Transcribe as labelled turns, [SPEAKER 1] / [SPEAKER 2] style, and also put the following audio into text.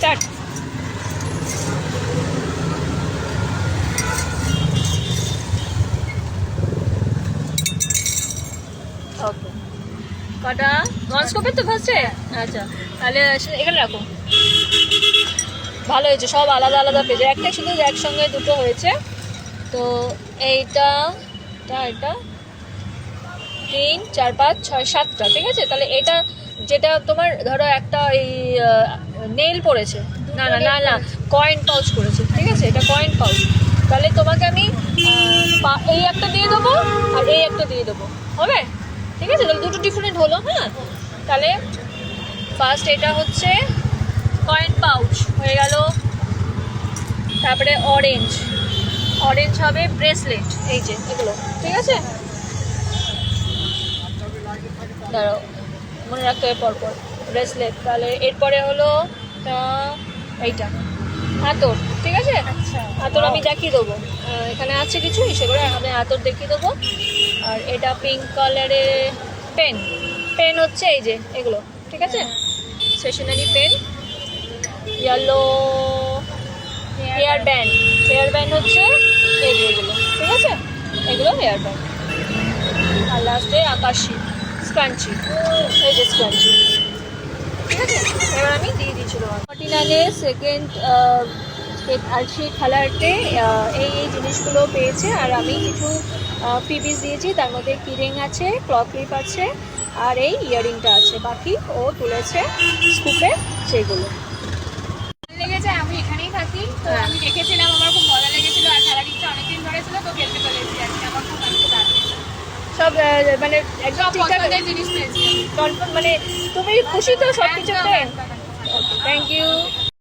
[SPEAKER 1] Start. ওকে, কটা ননস্কোপের তো ফার্স্টে? আচ্ছা, তাহলে এখানে রাখো। ভালো হয়েছে, সব আলাদা আলাদা পেজে, একটা শুধু একসঙ্গে দুটো হয়েছে। তো এইটা এটা 3 4 5 6 7টা, ঠিক আছে। তাহলে এটা যেটা তোমার ধরো একটা এই নেল পড়েছে, না না না না কয়েন পাউচ করেছে, ঠিক আছে, এটা কয়েন পাউচ। তাহলে তোমাকে আমি এই একটা দিয়ে দেবো আর এই একটা দিয়ে দেবো, হবে? ঠিক আছে, তাহলে দুটো ডিফারেন্ট হলো। হ্যাঁ, তাহলে ফার্স্ট এটা হচ্ছে কয়েন পাউচ হয়ে গেল। তারপরে অরেঞ্জ হবে ব্রেসলেট, এই যে এগুলো, ঠিক আছে। দাঁড়াও, মনে রাখতে হবে পরপর। ব্রেসলেট, তাহলে এরপরে হলো এইটা আতর, ঠিক আছে। আতর আমি দেখিয়ে দেবো, এখানে আছে কিছু, সেগুলো আমি আতর দেখিয়ে দেবো। আর এটা পিঙ্ক কালারে পেন হচ্ছে এই যে এগুলো, ঠিক আছে, stationery pen. Yellow hair band হচ্ছে এগুলো, ঠিক আছে, এগুলো হেয়ার ব্যান্ড। আর লাস্টে আকাশি স্ক্রাঞ্চি, এই যে স্ক্রাঞ্চি, ঠিক আছে। এবার আমি দিয়ে দিয়েছিল 49-এ সেকেন্ড আলসি কালারতে এই জিনিসগুলো পেয়েছে। আর আমি কিছু পিস দিয়েছি, তার মধ্যে কিরিং আছে, ক্লথ ক্লিপ আছে, আর এই ইয়ারিংটা আছে। বাকি ও তুলেছে স্কুপে সেগুলো।
[SPEAKER 2] লেগেছে, আমি এখানেই থাকি, তো আমি দেখেছিলাম, আমার খুব মজা লেগেছিল। আর খেলার ইচ্ছা অনেকদিন ধরে ছিল, তো খেলতে চলেছি আজকে। আমার খুব ভালো লাগছে,
[SPEAKER 1] সব মানে একদম
[SPEAKER 2] সব
[SPEAKER 1] ঠিকঠাক
[SPEAKER 2] পছন্দের জিনিস পেয়েছি।
[SPEAKER 1] মানে তুমি খুশি তো সব কিছুতে? Thank you.